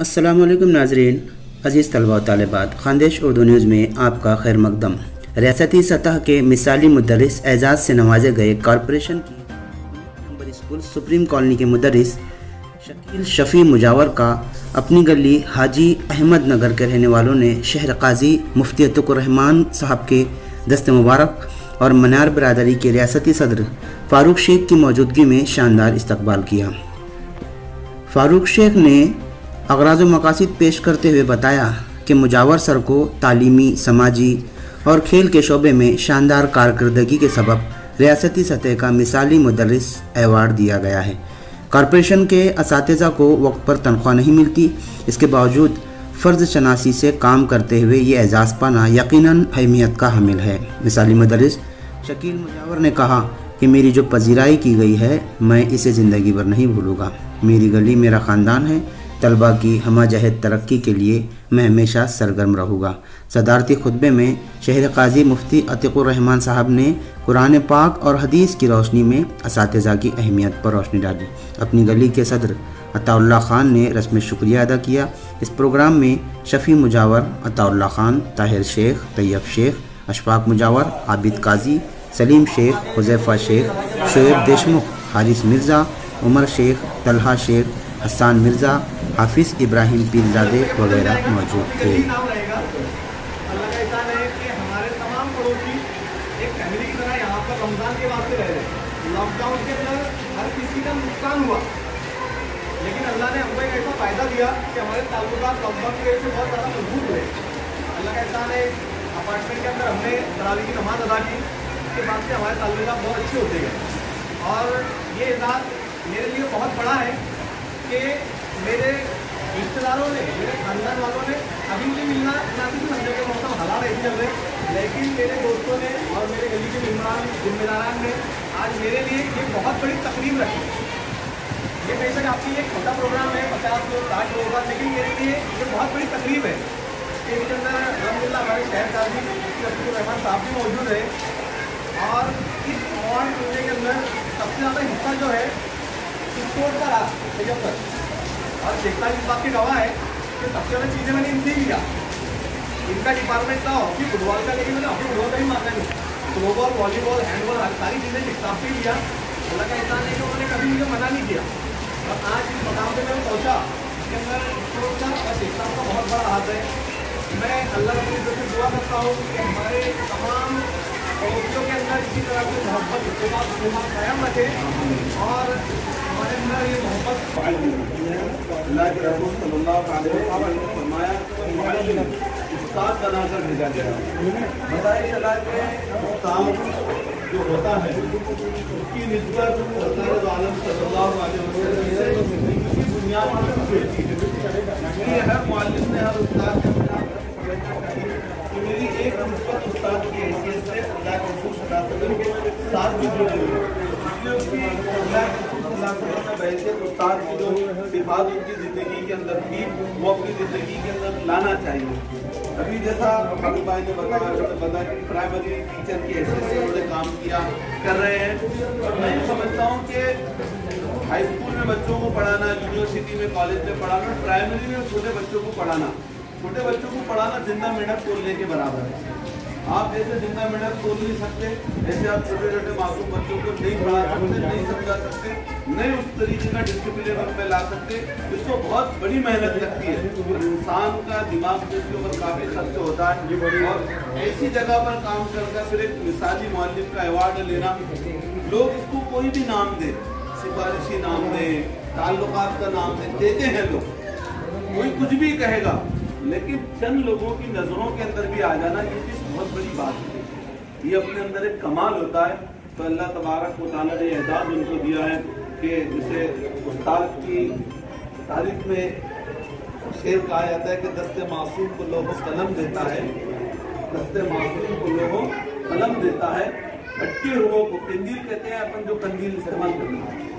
अस्सलामुअलैकुम नाजरीन, अज़ीज़ तलबा व तालिबात, खानदेश उर्दू न्यूज़ में आपका खैर मकदम। रियासती सतह के मिसाली मुदर्रिस एजाज़ से नवाजे गए कॉरपोरेशन की नंबर स्कूल सुप्रीम कॉलोनी के मुदर्रिस शकील शफ़ी मुजावर का अपनी गली हाजी अहमद नगर के रहने वालों ने शहर काजी मुफ्ती अतुकुर रहमान साहब के दस्त मुबारक और मनार बरादरी के रियासती सदर फ़ारूक शेख की मौजूदगी में शानदार इस्तकबाल किया। फ़ारूक शेख ने अगराज़ व मकासिद पेश करते हुए बताया कि मुजावर सर को तालीमी, समाजी और खेल के शोबे में शानदार कारकर्दगी के सबब रियासती सतह का मिसाली मुदर्रिस एवार्ड दिया गया है। कॉरपोरेशन के असातिज़ा को वक्त पर तनख्वाह नहीं मिलती, इसके बावजूद फ़र्ज़ शनासी से काम करते हुए ये एजाज़ पाना यकीनन अहमियत का हामिल है। मिसाली मुदर्रिस शकील मुजावर ने कहा कि मेरी जो पजीराई की गई है मैं इसे ज़िंदगी भर नहीं भूलूँगा। मेरी गली मेरा ख़ानदान है। तलबा की हमाजहत तरक्की के लिए मैं हमेशा सरगर्म रहूँगा। सदारती खुतबे में शहर काजी मुफ्ती अतिकुर रहमान साहब ने कुरान पाक और हदीस की रोशनी में असातिज़ा की अहमियत पर रोशनी डाली। अपनी गली के सदर अताउल्ला ख़ान ने रस्म शुक्रिया अदा किया। इस प्रोग्राम में शफ़ी मुजावर, अताउल्ला ख़ान, ताहिर शेख, तैयब शेख, अशफाक मुजावर, आबिद काजी, सलीम शेख, हुज़ैफ़ा शेख, शोएब देशमुख, हारिस मिर्ज़ा, उमर शेख, तलहा शेख, हसन मिर्ज़ा, हाफिज़ इब्राहिम पीरजादे वगैरह मौजूद थे। लॉकडाउन के अंदर हर किसी का नुकसान हुआ, लेकिन अल्लाह ने हमको एक ऐसा फ़ायदा दिया कि हमारे ताल्लुकात लॉकडाउन की वजह से बहुत ज़्यादा मजबूत हुए। अल्लाह का एहसान है, अपार्टमेंट के अंदर हमने तरावी की नमाज़ अदा की, उसके बाद से हमारे ताल्लुकात बहुत अच्छे होते गए। और ये एजाज़ मेरे लिए बहुत बड़ा है कि मेरे रिश्तेदारों ने, मेरे ख़ानदान वालों ने, अभी मुझे मिलना मुनासिब समझे के मौसम हालात ऐसे चल रहे, लेकिन मेरे दोस्तों ने और मेरे गली के मेहमान जिम्मेदारान ने आज मेरे लिए ये बहुत बड़ी तकरीब रखी। ये बेशक आपकी एक छोटा प्रोग्राम है, 50 लोग 60 लोग का, लेकिन मेरे लिए ये बहुत बड़ी तकरीब है कि इसके अंदर अल्हम्दुलिल्लाह हमारे शहर काजी अब्दुल रहमान साहब भी मौजूद है। और इस अवार्ड मिलने के अंदर सबसे ज़्यादा हिस्सा जो है स्पोर्ट का रहा तैयब सर, और शेख साहब इस बात की गवाह है कि सबसे ज़्यादा चीज़ें मैंने इनसे ही लिया। इनका डिपार्टमेंट था हॉकी फुटबॉल का, लेकिन मैंने हॉकी फुटबॉल का ही माना नहीं, थ्रोबॉल, वॉलीबॉल, हैंडबॉल, हर सारी चीज़ें शेख साहब से लिया। अल्लाह का एहसान है कि उन्होंने कभी मुझे मना नहीं किया। और आज इस मकाम पर मैं पहुँचा कि अंदर स्पोर्ट का और शेख साहब का बहुत बड़ा हाथ है। मैं अल्लाह रब्बुल इज़्ज़त से दुआ करता हूँ कि हमारे तमाम पड़ोसियों के अंदर इसी तरह की मोहब्बत इत्तेफाक कायम रखे और हमारे अंदर ये मोहब्बत। अल्लाह के रसूल सल्लल्लाहु अलैहि वसल्लम ने फरमाया उस्ताद बनाकर भेजा गया। बताया चला कि उस्ताद जो होता है उसकी निस्बत सरकार आलम सल्लल्लाहु अलैहि वसल्लम से बुनियाद पर होती है। हर मुअल्लिम ने हर उस्ताद कि मेरी एक निस्बत उस्ताद की हैसियत से अल्लाह के रसूल सल्लल्लाहु अलैहि वसल्लम के साथ भी जुड़ी हुई है, इसलिए उसकी अल्लाह के रसूल सल्लल्लाहु अलैहि वसल्लम ने बहैसियत उस्ताद की जो सिफात उनकी ज़िंदगी के अंदर थी वो अपनी ज़िंदगी के अंदर लाना चाहिए। अभी जैसा खालिद भाई ने बताया कि प्राइमरी टीचर की हैसियत से उन्होंने काम किया कर रहे हैं। और मैं समझता हूँ कि हाई स्कूल में बच्चों को पढ़ाना, यूनिवर्सिटी में, कॉलेज में पढ़ाना, प्राइमरी में छोटे बच्चों को पढ़ाना जिंदा मेढक तोड़ने के बराबर है। आप जैसे जिंदा मेढक तोड़ नहीं सकते, ऐसे आप छोटे छोटे मासूम बच्चों को नहीं पढ़ा सकते, नहीं समझा सकते, नहीं उस तरीके का डिसिप्लिन में ला सकते। इसको बहुत बड़ी मेहनत लगती है। इंसान का दिमाग जिसके ऊपर काफ़ी खर्च होता है और ऐसी जगह पर काम करके फिर एक मिसाली मुअल्लिम का अवार्ड लेना, लोग इसको कोई भी नाम दे, सिफारिशी नाम दे, ताल्लुकात का नाम देते हैं लोग, कोई कुछ भी कहेगा, लेकिन चंद लोगों की नज़रों के अंदर भी आ जाना ये चीज़ बहुत बड़ी बात है। ये अपने अंदर एक कमाल होता है। तो अल्लाह तबारक व तआला ने एजाज़ उनको दिया है कि जिसे उस्ताद की तारीफ में शेर कहा जाता है कि दस्ते मासूम को लोगों कलम देता है, दस्ते मासूम को लोगों कलम देता है, भटके हुओं को कंदील कहते हैं अपन जो कंदील इस्तेमाल करते हैं,